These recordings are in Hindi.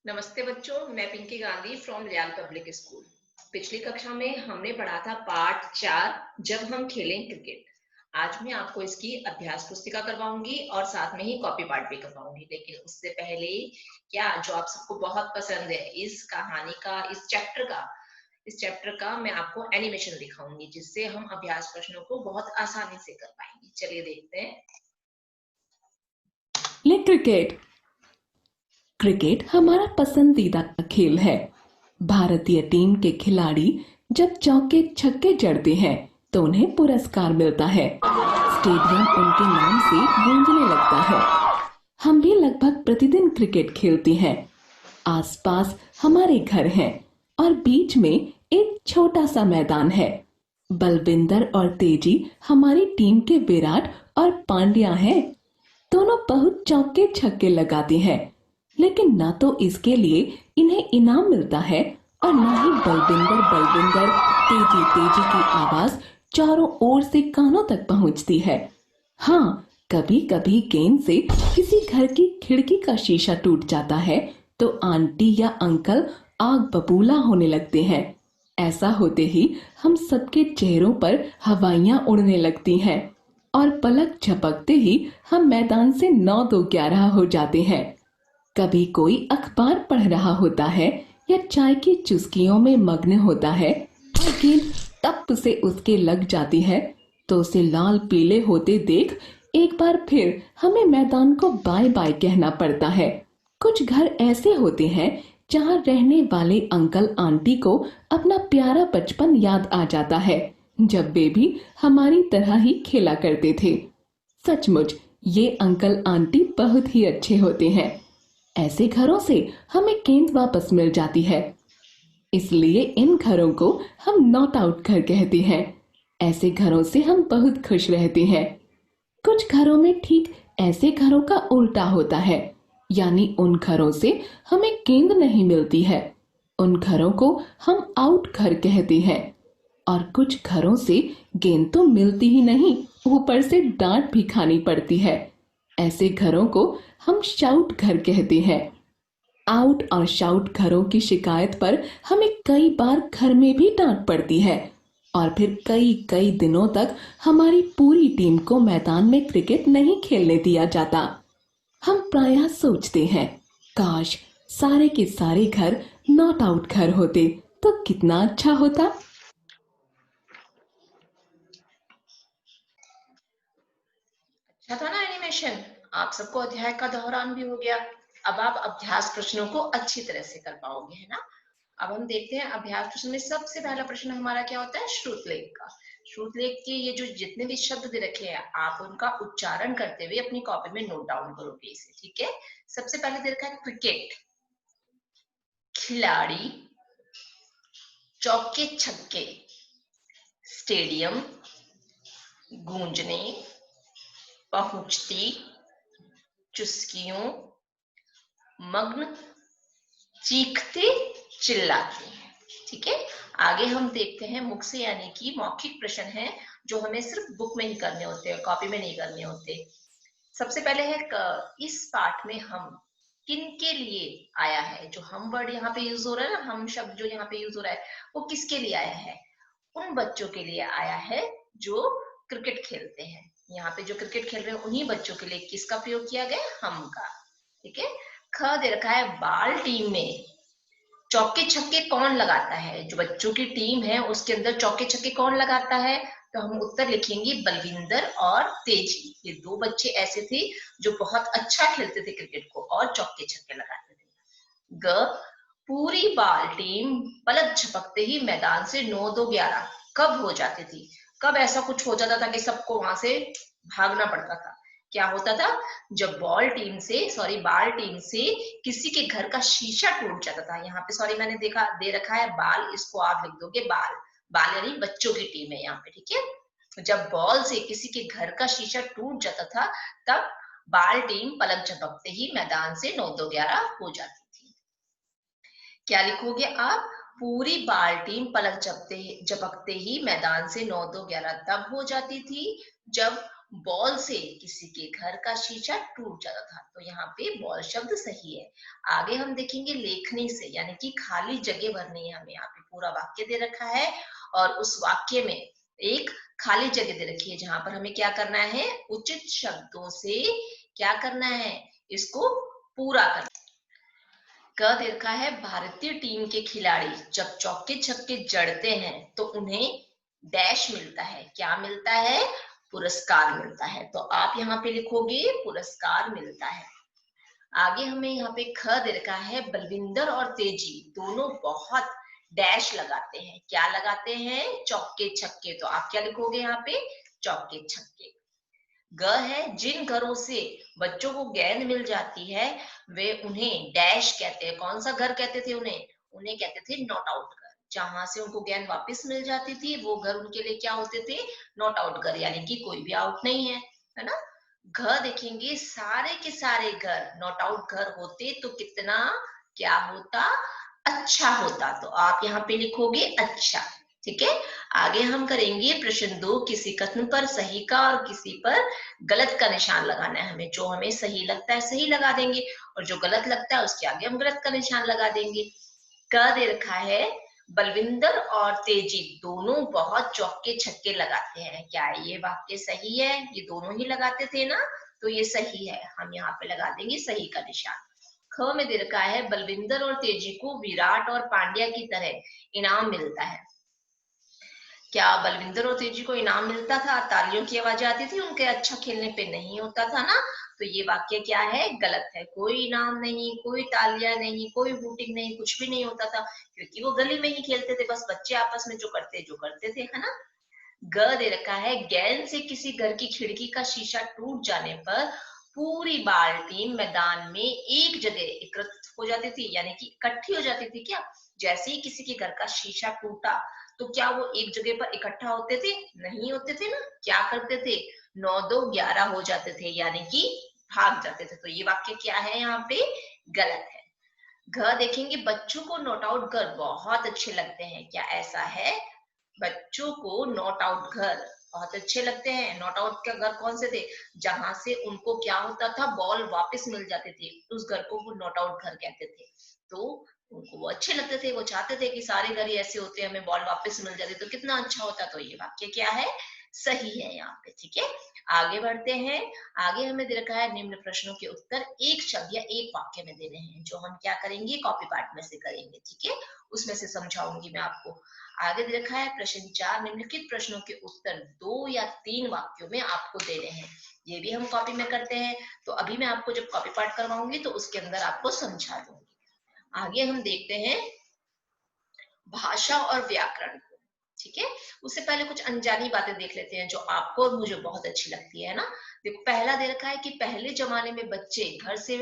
नमस्ते बच्चों, मैं Pinky Gandhi from Riyal public school. पिछली कक्षा में हमने पढ़ा था पार्ट 4, जब हम खेलें क्रिकेट। आज मैं आपको इसकी अभ्यास पुस्तिका करवाऊंगी और साथ में ही कॉपी पार्ट भी करवाऊंगी। लेकिन उससे पहले क्या जो आप सबको बहुत पसंद है इस कहानी का, इस चैप्टर का मैं आपको एनिमेशन दिखाऊंगी, जिससे हम अभ्यास प्रश्नों को बहुत आसानी से कर पाएंगे। चलिए देखते हैं। ले क्रिकेट। क्रिकेट हमारा पसंदीदा खेल है। भारतीय टीम के खिलाड़ी जब चौके छक्के जड़ते हैं तो उन्हें पुरस्कार मिलता है। स्टेडियम उनके नाम से गूंजने लगता है। हम भी लगभग प्रतिदिन क्रिकेट खेलते हैं। आसपास हमारे घर हैं और बीच में एक छोटा सा मैदान है। बलविंदर और तेजी हमारी टीम के विराट और पांड्या हैं। दोनों बहुत चौके छक्के लगाते हैं, लेकिन ना तो इसके लिए इन्हें इनाम मिलता है और ना ही बलविंदर बलविंदर तेजी तेजी की आवाज चारों ओर से कानों तक पहुंचती है। हाँ, कभी कभी गेंद से किसी घर की खिड़की का शीशा टूट जाता है तो आंटी या अंकल आग बबूला होने लगते हैं। ऐसा होते ही हम सबके चेहरों पर हवाइयां उड़ने लगती हैं और पलक झपकते ही हम मैदान से 9-2-11 हो जाते हैं। कभी कोई अखबार पढ़ रहा होता है या चाय की चुस्कियों में मग्न होता है और गेंद टप से उसके लग जाती है तो उसे लाल पीले होते देख एक बार फिर हमें मैदान को बाय बाय कहना पड़ता है। कुछ घर ऐसे होते हैं जहां रहने वाले अंकल आंटी को अपना प्यारा बचपन याद आ जाता है, जब वे भी हमारी तरह ही खेला करते थे। सचमुच ये अंकल आंटी बहुत ही अच्छे होते हैं। ऐसे घरों से हमें गेंद वापस मिल जाती है, इसलिए इन घरों को हम नॉट आउट घर कहते हैं। ऐसे घरों से हम बहुत खुश रहते हैं। कुछ घरों में ठीक ऐसे घरों का उल्टा होता है, यानी उन घरों से हमें गेंद नहीं मिलती है। उन घरों को हम आउट घर कहते हैं। और कुछ घरों से गेंद तो मिलती ही नहीं, ऊपर से डांट भी खानी पड़ती है। ऐसे घरों को हम शाउट घर कहते हैं। आउट और शाउट घरों की शिकायत पर हमें कई बार घर में भी डांट पड़ती है और फिर कई कई दिनों तक हमारी पूरी टीम को मैदान में क्रिकेट नहीं खेलने दिया जाता। हम प्रायः सोचते हैं, काश सारे के सारे घर नॉट आउट घर होते तो कितना अच्छा होता। अच्छा था ना एनिमेशन। आप सबको अध्याय का दोहरान भी हो गया। अब आप अभ्यास प्रश्नों को अच्छी तरह से कर पाओगे, है ना। अब हम देखते हैं अभ्यास प्रश्न में सबसे पहला प्रश्न हमारा क्या होता है, श्रुतलेख का। श्रुतलेख के ये जो जितने भी शब्द दे रखे हैं आप उनका उच्चारण करते हुए अपनी कॉपी में नोट डाउन करोगे इसे, ठीक है। सबसे पहले दे रखा है क्रिकेट, खिलाड़ी, चौके छक्के, स्टेडियम, गूंजने, पहुंचती, चुस्कियों, मग्न, चीखते, चिल्लाते। ठीक है। आगे हम देखते हैं मुख से, यानी कि मौखिक प्रश्न है जो हमें सिर्फ बुक में ही करने होते हैं, कॉपी में नहीं करने होते। सबसे पहले है इस पाठ में हम किन के लिए आया है। जो हम वर्ड यहाँ पे यूज हो रहा है ना, हम शब्द जो यहाँ पे यूज हो रहा है वो किसके लिए आया है, उन बच्चों के लिए आया है जो क्रिकेट खेलते हैं। यहाँ पे जो क्रिकेट खेल रहे हैं उन्हीं बच्चों के लिए किसका प्रयोग किया गया, हम का। ठीक है। ख दे रखा है बाल टीम में चौके छक्के कौन लगाता है। जो बच्चों की टीम है उसके अंदर चौके छक्के कौन लगाता है, तो हम उत्तर लिखेंगे बलविंदर और तेजी। ये दो बच्चे ऐसे थे जो बहुत अच्छा खेलते थे क्रिकेट को और चौके छक्के लगाते थे। ग पूरी बाल टीम पलक झपकते ही मैदान से 9-2-11 कब हो जाती थी। कब ऐसा कुछ हो जाता था कि सबको वहां से भागना पड़ता था। क्या होता था, जब बाल टीम से किसी के घर का शीशा टूट जाता था। यहाँ पे सॉरी मैंने देखा दे रखा है बाल, इसको आप लिख दोगे बाल। बाल यानी बच्चों की टीम है यहाँ पे, ठीक है। जब बॉल से किसी के घर का शीशा टूट जाता था तब बाल टीम पलक झपकते ही मैदान से 9-2-11 हो जाती थी। क्या लिखोगे आप, पूरी बाल टीम पलक झपकते ही मैदान से 9-2-11 तब हो जाती थी जब बॉल से किसी के घर का शीशा टूट जाता था। तो यहाँ पे बॉल शब्द सही है। आगे हम देखेंगे लेखनी से, यानी कि खाली जगह भरनी है हमें। यहाँ पे पूरा वाक्य दे रखा है और उस वाक्य में एक खाली जगह दे रखी है जहां पर हमें क्या करना है, उचित शब्दों से क्या करना है, इसको पूरा करना। क दे रखा है भारतीय टीम के खिलाड़ी जब चौके छक्के जड़ते हैं तो उन्हें डैश मिलता है। क्या मिलता है, पुरस्कार मिलता है। तो आप यहाँ पे लिखोगे पुरस्कार मिलता है। आगे हमें यहाँ पे ख दे रखा है बलविंदर और तेजी दोनों बहुत डैश लगाते हैं। क्या लगाते हैं, चौके छक्के। तो आप क्या लिखोगे यहाँ पे, चौके छक्के। ग है जिन घरों से बच्चों को गेंद मिल जाती है वे उन्हें डैश कहते हैं। कौन सा घर कहते थे उन्हें, उन्हें कहते थे नॉट आउट घर। जहां से उनको गेंद वापस मिल जाती थी वो घर उनके लिए क्या होते थे, नॉट आउट घर, यानी कि कोई भी आउट नहीं है ना। घर देखेंगे सारे के सारे घर नॉट आउट घर होते तो कितना क्या होता, अच्छा होता। तो आप यहाँ पे लिखोगे अच्छा। ठीक है। आगे हम करेंगे प्रश्न 2, किसी कथन पर सही का और किसी पर गलत का निशान लगाना है हमें। जो हमें सही लगता है सही लगा देंगे और जो गलत लगता है उसके आगे हम गलत का निशान लगा देंगे। क दे रखा है बलविंदर और तेजी दोनों बहुत चौके छक्के लगाते हैं। क्या ये वाक्य सही है, ये दोनों ही लगाते थे ना, तो ये सही है। हम यहाँ पे लगा देंगे सही का निशान। ख में दे रखा है बलविंदर और तेजी को विराट और पांड्या की तरह इनाम मिलता है। क्या बलविंदर और तेजी को इनाम मिलता था, तालियों की आवाजें आती थी उनके अच्छा खेलने पे, नहीं होता था ना। तो ये वाक्य क्या है, गलत है। कोई इनाम नहीं, कोई तालियां नहीं, कोई वोटिंग नहीं, कुछ भी नहीं होता था, क्योंकि वो गली में ही खेलते थे, बस बच्चे आपस में जो करते थे, है ना। ग दे रखा है गेंद से किसी घर की खिड़की का शीशा टूट जाने पर पूरी बाल्टी मैदान में एक जगह एकत्रित हो जाती थी, यानी कि इकट्ठी हो जाती थी। क्या, जैसे ही किसी के घर का शीशा टूटा तो क्या वो एक जगह पर इकट्ठा होते थे, नहीं होते थे ना। क्या करते थे, 9 2 11 हो जाते थे, यानी कि भाग जाते थे। तो ये वाक्य क्या है, यहाँ पे गलत है। घ देखेंगे बच्चों को नॉट आउट घर बहुत अच्छे लगते हैं। क्या ऐसा है, बच्चों को नॉट आउट घर बहुत अच्छे लगते हैं। नॉट आउट के घर कौन से थे, जहां से उनको क्या होता था, बॉल वापस मिल जाती थी, उस घर को वो नॉट आउट घर कहते थे। तो उनको वो अच्छे लगते थे, वो चाहते थे कि सारे घर ही ऐसे होते, हमें बॉल वापस मिल जाती तो कितना अच्छा होता। तो ये वाक्य क्या है, सही है यहाँ पे। ठीक है, आगे बढ़ते हैं। आगे हमें दे रखा है निम्न प्रश्नों के उत्तर एक शब्द या एक वाक्य में देने हैं, जो हम क्या करेंगे, कॉपी पार्ट में से करेंगे। ठीक है, उसमें से समझाऊंगी मैं आपको। आगे दे रखा है प्रश्न 4, निम्नलिखित प्रश्नों के उत्तर 2 या 3 वाक्यों में आपको देने हैं। ये भी हम कॉपी में करते हैं। तो अभी मैं आपको जब कॉपी पार्ट करवाऊंगी तो उसके अंदर आपको समझा दूंगी। आगे हम देखते हैं भाषा और व्याकरण को। ठीक है, उससे पहले कुछ अनजानी बातें देख लेते हैं जो आपको और मुझे बहुत अच्छी लगती है ना। देखो, पहला दे रखा है कि पहले जमाने में बच्चे घर से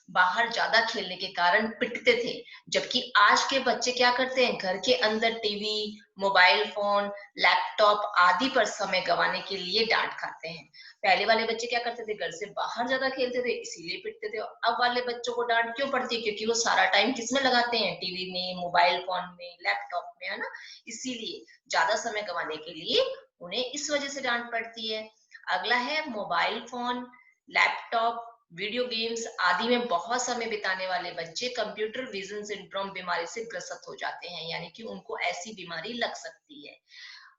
बाहर ज्यादा खेलने के कारण पिटते थे, जबकि आज के बच्चे क्या करते हैं, घर के अंदर टीवी, मोबाइल फोन, लैपटॉप आदि पर समय गंवाने के लिए डांट खाते हैं। पहले वाले बच्चे क्या करते थे, घर से बाहर ज्यादा खेलते थे, इसीलिए पिटते थे। अब वाले बच्चों को डांट क्यों पड़ती है, क्योंकि वो सारा टाइम किसमें लगाते हैं, टीवी में, मोबाइल फोन में, लैपटॉप में, है ना। इसीलिए ज्यादा समय गंवाने के लिए उन्हें इस वजह से डांट पड़ती है। अगला है mobile phone, laptop, video games आदि में बहुत समय बिताने वाले बच्चे कंप्यूटर विजन सिंड्रोम बीमारी से ग्रसित हो जाते हैं, यानी कि उनको ऐसी बीमारी लग सकती है।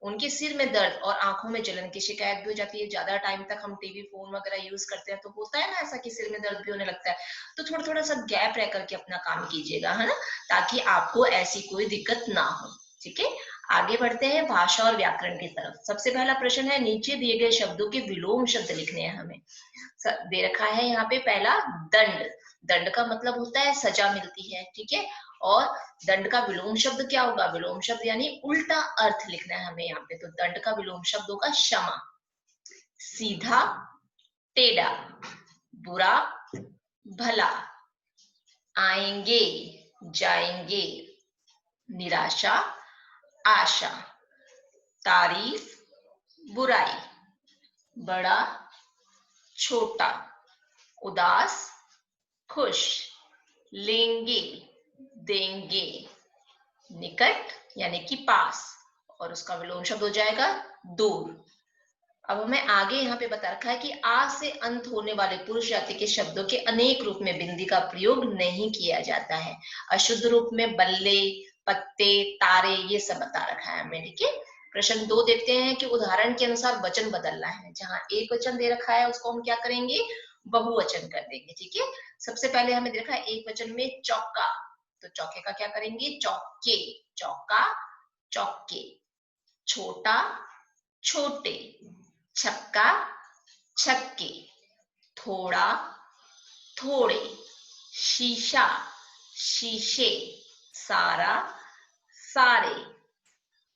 उनके सिर में दर्द और आंखों में जलन की शिकायत भी हो जाती है। ज्यादा टाइम तक हम टीवी फोन वगैरह यूज करते हैं तो होता है ना ऐसा कि सिर में दर्द भी होने लगता है। तो थोड़ा थोड़ा सा गैप रह करके अपना काम कीजिएगा, है ना, ताकि आपको ऐसी कोई दिक्कत ना हो। ठीक है, आगे बढ़ते हैं भाषा और व्याकरण की तरफ। सबसे पहला प्रश्न है, नीचे दिए गए शब्दों के विलोम शब्द लिखने हैं हमें। दे रखा है यहाँ पे पहला दंड। दंड का मतलब होता है सजा मिलती है। ठीक है, और दंड का विलोम शब्द क्या होगा, विलोम शब्द यानी उल्टा अर्थ लिखना है हमें यहाँ पे। तो दंड का विलोम शब्द होगा क्षमा, सीधा, टेढ़ा, बुरा, भला, आएंगे, जाएंगे, निराशा, आशा, तारीफ, बुराई, बड़ा, छोटा, उदास, खुश, लेंगे, देंगे, निकट यानी कि पास, और उसका विलोम शब्द हो जाएगा दूर। अब हमें आगे यहाँ पे बता रखा है कि आ से अंत होने वाले पुरुष जाति के शब्दों के अनेक रूप में बिंदी का प्रयोग नहीं किया जाता है। अशुद्ध रूप में बल्ले, पत्ते, तारे, ये सब बता रखा है हमें, ठीक है। प्रश्न 2 देखते हैं कि उदाहरण के अनुसार वचन बदलना है। जहां एक वचन दे रखा है उसको हम क्या करेंगे, बहुवचन कर देंगे, ठीक है। सबसे पहले हमें दे रखा है एक वचन में चौका, तो चौके का क्या करेंगे, चौके, चौका, चौके। छोटा, छोटे। छक्का, छक्के। थोड़ा, थोड़े। शीशा, शीशे। सारा, सारे।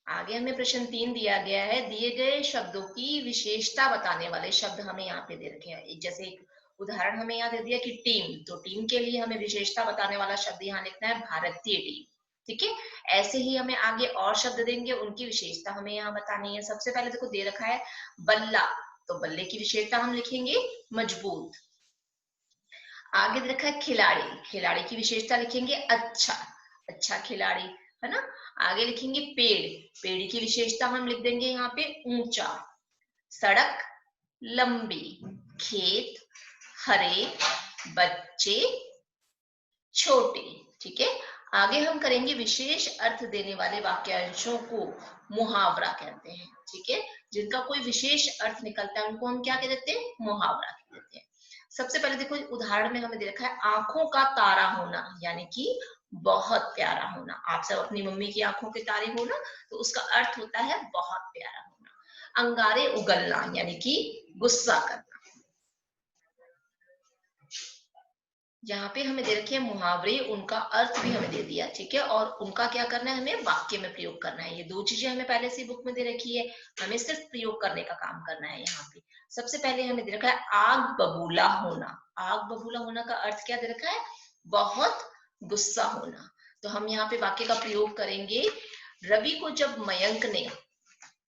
आगे हमें प्रश्न 3 दिया गया है, दिए गए शब्दों की विशेषता बताने वाले शब्द हमें यहाँ पे दे रखे हैं। जैसे एक उदाहरण हमें यहाँ दे दिया कि टीम, तो टीम के लिए हमें विशेषता बताने वाला शब्द यहाँ लिखना है भारतीय टीम, ठीक है। ऐसे ही हमें आगे और शब्द देंगे, उनकी विशेषता हमें यहाँ बतानी है। सबसे पहले देखो दे रखा है बल्ला, तो बल्ले की विशेषता हम लिखेंगे मजबूत। आगे दे रखा है खिलाड़ी, खिलाड़ी की विशेषता लिखेंगे अच्छा, अच्छा खिलाड़ी, है ना। आगे लिखेंगे पेड़, पेड़ की विशेषता हम लिख देंगे यहाँ पे ऊंचा। सड़क, लंबी। खेत, हरे। बच्चे, छोटे, ठीक है। आगे हम करेंगे विशेष अर्थ देने वाले वाक्यांशों को मुहावरा कहते हैं, ठीक है। जिनका कोई विशेष अर्थ निकलता है उनको हम क्या कह देते हैं, मुहावरा कह देते हैं। सबसे पहले देखो उदाहरण में हमें दे रखा है आंखों का तारा होना, यानी कि बहुत प्यारा होना। आप सब अपनी मम्मी की आंखों के तारे हो ना, तो उसका अर्थ होता है बहुत प्यारा होना। अंगारे उगलना, यानी कि गुस्सा करना। यहाँ पे हमें दे रखे हैं मुहावरे, उनका अर्थ भी हमें दे दिया, ठीक है। और उनका क्या करना है, हमें वाक्य में प्रयोग करना है। ये 2 चीजें हमें पहले से बुक में दे रखी है, हमें सिर्फ प्रयोग करने का काम करना है यहाँ पे। सबसे पहले हमें दे रखा है आग बबूला होना। आग बबूला होना का अर्थ क्या दे रखा है, बहुत गुस्सा होना। तो हम यहाँ पे वाक्य का प्रयोग करेंगे, रवि को जब मयंक ने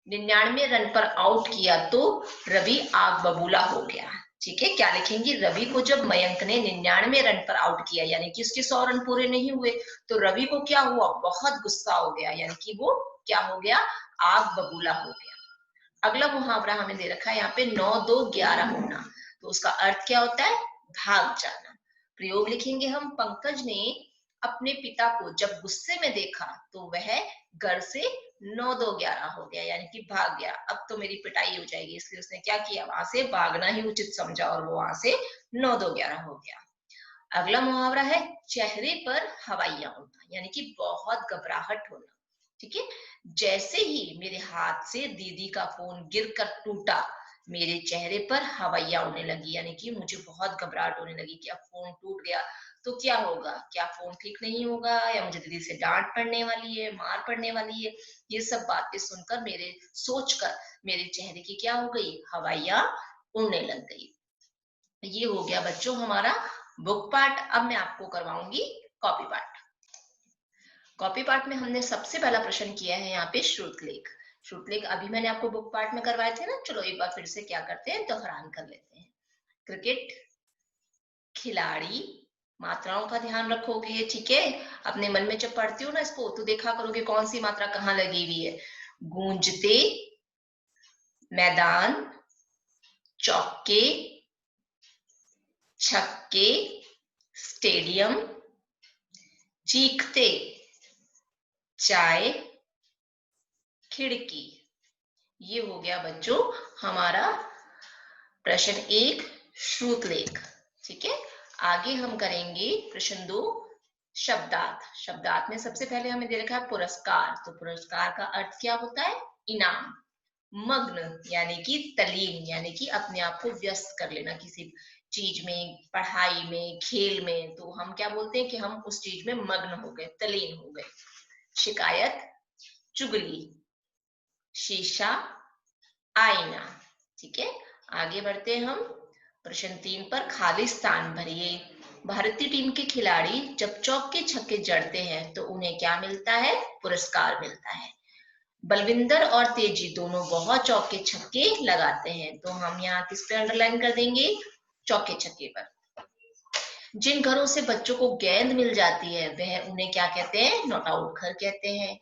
99 रन पर आउट किया तो रवि आग बबूला हो गया, ठीक है। क्या लिखेंगे, रवि को जब मयंक ने 99 रन पर आउट किया, यानी कि उसके 100 रन पूरे नहीं हुए, तो रवि को क्या हुआ, बहुत गुस्सा हो गया, यानी कि वो क्या हो गया, आग बबूला हो गया। अगला मुहावरा हमें दे रखा है यहाँ पे 9 2 11 होना, तो उसका अर्थ क्या होता है, भाग जाना। प्रयोग लिखेंगे हम, पंकज ने अपने पिता को जब गुस्से में देखा तो वह घर से 9 2 11 हो गया, यानी कि भाग गया। अब तो मेरी पिटाई हो जाएगी, इसलिए उसने क्या किया, वहां से भागना ही उचित समझा और वो वहां से 9 2 11 हो गया। अगला मुहावरा है चेहरे पर हवाइयां उड़ना, यानी कि बहुत घबराहट होना, ठीक है। जैसे ही मेरे हाथ से दीदी का फोन गिरकर टूटा, मेरे चेहरे पर हवाइयां उड़ने लगी, यानी कि मुझे बहुत घबराहट होने लगी कि अब फोन टूट गया तो क्या होगा, क्या फोन ठीक नहीं होगा, या मुझे दीदी से डांट पड़ने वाली है, मार पड़ने वाली है। ये सब बातें सुनकर, मेरे सोचकर मेरे चेहरे की क्या हो गई, हवाइयां उड़ने लग गई। ये हो गया बच्चों हमारा बुक पार्ट। अब मैं आपको करवाऊंगी कॉपी पार्ट। कॉपी पार्ट में हमने सबसे पहला प्रश्न किया है यहाँ पे श्रुतलेख। श्रुतलेख अभी मैंने आपको बुक पार्ट में करवाए थे ना, चलो एक बार फिर से क्या करते हैं, दोहरान कर लेते हैं। क्रिकेट, खिलाड़ी, मात्राओं का ध्यान रखोगे, ठीक है। अपने मन में जब पढ़ती हो ना इसको, तो देखा करोगे कौन सी मात्रा कहाँ लगी हुई है। गूंजते, मैदान, चौके, छक्के, स्टेडियम, चीखते, चाय, खिड़की। ये हो गया बच्चों हमारा प्रश्न 1 श्रुतलेख, ठीक है। आगे हम करेंगे प्रश्न 2 शब्दार्थ। शब्दार्थ में सबसे पहले हमें दे रखा है पुरस्कार, तो पुरस्कार का अर्थ क्या होता है, इनाम। मग्न यानी कि तल्लीन, यानी कि अपने आप को व्यस्त कर लेना किसी चीज में, पढ़ाई में, खेल में, तो हम क्या बोलते हैं कि हम उस चीज में मग्न हो गए, तल्लीन हो गए। शिकायत, चुगली। शीशा, आईना, ठीक है। आगे बढ़ते हैं हम प्रश्न 3 पर, खाली स्थान भरिए। भारतीय टीम के खिलाड़ी जब चौके छक्के जड़ते हैं तो उन्हें क्या मिलता है, पुरस्कार मिलता है। बलविंदर और तेजी दोनों बहुत चौके छक्के लगाते हैं, तो हम यहाँ किस पे अंडरलाइन कर देंगे, चौके छक्के पर। जिन घरों से बच्चों को गेंद मिल जाती है वह उन्हें क्या कहते हैं, नॉट आउट घर कहते हैं।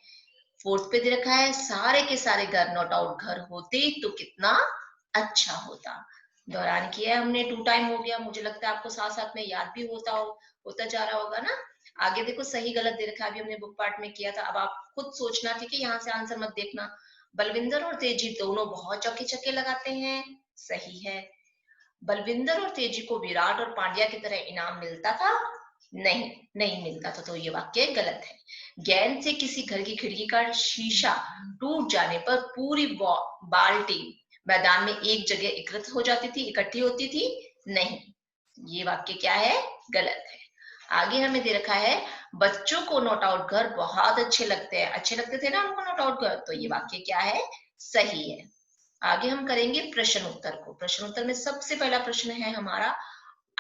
4th पे दे रखा है सारे के सारे घर नॉट आउट घर होते तो कितना अच्छा होता। दौरान किया है हमने, 2 टाइम हो गया, मुझे लगता है आपको साथ साथ में याद भी होता जा रहा होगा ना। आगे देखो सही गलत दे रखा है, अभी हमने बुक पार्ट में किया था, अब आप खुद सोचना, ठीक है, यहाँ से आंसर मत देखना। बलविंदर और तेजी दोनों बहुत चौके छक्के लगाते हैं, सही है। बलविंदर और तेजी को विराट और पांड्या की तरह इनाम मिलता था, नहीं, नहीं मिलता था, तो ये वाक्य गलत है। गेंद से किसी घर की खिड़की का शीशा टूट जाने पर पूरी बाल्टी मैदान में एक जगह इकट्ठी होती थी, नहीं, ये वाक्य क्या है, गलत है। आगे हमें दे रखा है बच्चों को नॉट आउट घर बहुत अच्छे लगते हैं, अच्छे लगते थे ना उनको नॉट आउट घर, तो ये वाक्य क्या है, सही है। आगे हम करेंगे प्रश्न उत्तर को। प्रश्न उत्तर में सबसे पहला प्रश्न है हमारा,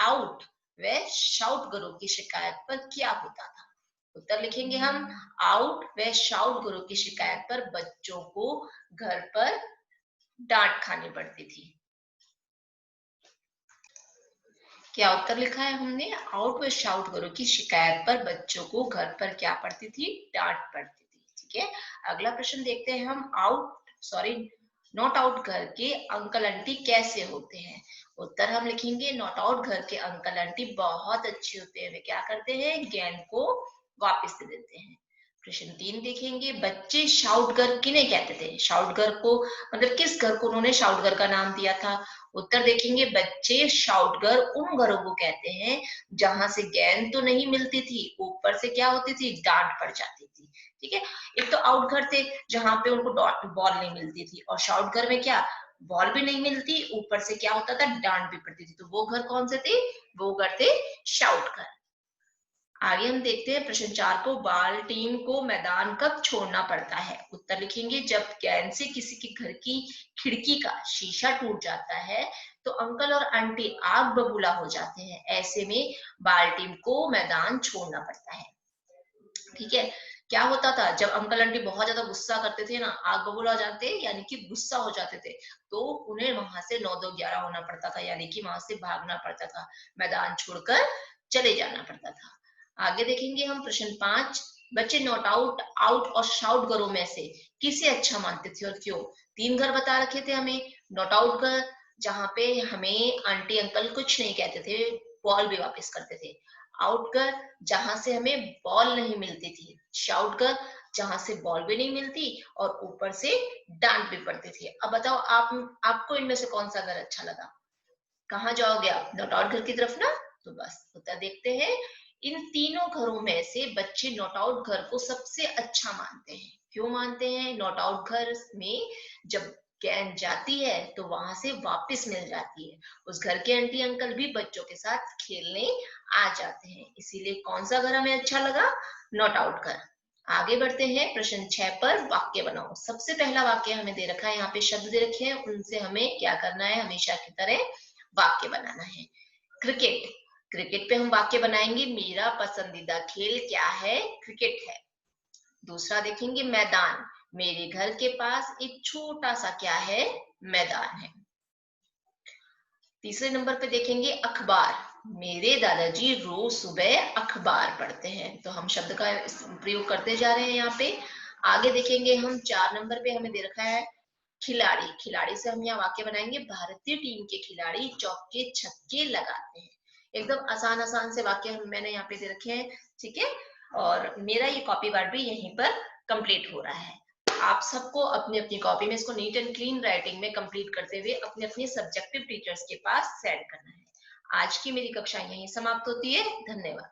आउट व शाउट गरो की शिकायत पर क्या होता था। उत्तर लिखेंगे हम, आउट व शाउट गरो की शिकायत पर बच्चों को घर पर डांट खानी पड़ती थी। क्या उत्तर लिखा है हमने, आउट व शाउट गरो की शिकायत पर बच्चों को घर पर क्या पड़ती थी, डांट पड़ती थी। ठीक है, अगला प्रश्न देखते हैं हम, नॉट आउट घर के अंकल आंटी कैसे होते हैं। उत्तर हम लिखेंगे, नॉट आउट घर के अंकल आंटी बहुत अच्छे होते हैं, वे क्या करते हैं, गेंद को वापस दे देते हैं। प्रश्न 3 देखेंगे, बच्चे शाउट घर किन्हें कहते थे। शाउट घर को मतलब किस घर को उन्होंने शाउट घर का नाम दिया था। उत्तर देखेंगे, बच्चे शाउट घर उन घरों को कहते हैं जहां से गेंद तो नहीं मिलती थी, ऊपर से क्या होती थी, डांट पड़ जाती थी। ठीक है, एक तो आउट घर थे जहां पे उनको बॉल नहीं मिलती थी, और शाउट घर में क्या, बॉल भी नहीं मिलती, ऊपर से क्या होता था, डांट भी पड़ती थी। तो वो घर कौन से थे, वो घर थे शाउट घर। आगे हम देखते हैं प्रश्न 4 को, बाल टीम को मैदान कब छोड़ना पड़ता है। उत्तर लिखेंगे, जब गेंद से किसी के घर की खिड़की का शीशा टूट जाता है तो अंकल और आंटी आग बबूला हो जाते हैं, ऐसे में बाल टीम को मैदान छोड़ना पड़ता है। ठीक है, क्या होता था, जब अंकल आंटी बहुत ज्यादा गुस्सा करते थे ना, आग बबूला हो जाते यानी कि गुस्सा हो जाते थे, तो उन्हें वहां से 9-2-11 होना पड़ता था, यानी कि वहां से भागना पड़ता था, मैदान छोड़कर चले जाना पड़ता था। आगे देखेंगे हम प्रश्न 5, बच्चे नॉट आउट और शाउट घरों में से किसे अच्छा मानते थे और क्यों। 3 घर बता रखे थे हमें, नॉट आउट घर जहां पे हमें आंटी अंकल कुछ नहीं कहते थे, बॉल भी वापस करते थे। आउट घर जहां से हमें बॉल नहीं मिलती थी। शाउट घर जहां से बॉल भी नहीं मिलती और ऊपर से डांट भी पड़ती थी। अब बताओ आपको इनमें से कौन सा घर अच्छा लगा, कहाँ जाओगे आप, नॉट आउट घर की तरफ ना। तो बस उत्तर देखते हैं, इन तीनों घरों में से बच्चे नॉट आउट घर को सबसे अच्छा मानते हैं। क्यों मानते हैं, नॉट आउट घर में जब गेंद जाती है तो वहां से वापस मिल जाती है, उस घर के आंटी अंकल भी बच्चों के साथ खेलने आ जाते हैं, इसीलिए कौन सा घर हमें अच्छा लगा, नॉट आउट घर। आगे बढ़ते हैं प्रश्न 6 पर, वाक्य बनाओ। सबसे पहला वाक्य हमें दे रखा है, यहाँ पे शब्द दे रखे हैं, उनसे हमें क्या करना है, हमेशा की तरह वाक्य बनाना है। क्रिकेट, क्रिकेट पे हम वाक्य बनाएंगे, मेरा पसंदीदा खेल क्या है, क्रिकेट है। दूसरा देखेंगे मैदान, मेरे घर के पास एक छोटा सा क्या है, मैदान है। तीसरे नंबर पे देखेंगे अखबार, मेरे दादाजी रोज सुबह अखबार पढ़ते हैं, तो हम शब्द का प्रयोग करते जा रहे हैं यहाँ पे। आगे देखेंगे हम 4 नंबर पे हमें दे रखा है खिलाड़ी, खिलाड़ी से हम यहाँ वाक्य बनाएंगे, भारतीय टीम के खिलाड़ी चौके छक्के लगाते हैं। एकदम आसान आसान से वाक्य मैंने यहाँ पे दे रखे हैं, ठीक है, और मेरा ये कॉपी पार्ट भी यहीं पर कंप्लीट हो रहा है। आप सबको अपनी अपनी कॉपी में इसको नीट एंड क्लीन राइटिंग में कंप्लीट करते हुए अपने अपने सब्जेक्टिव टीचर्स के पास सेंड करना है। आज की मेरी कक्षा यहीं समाप्त होती है, धन्यवाद।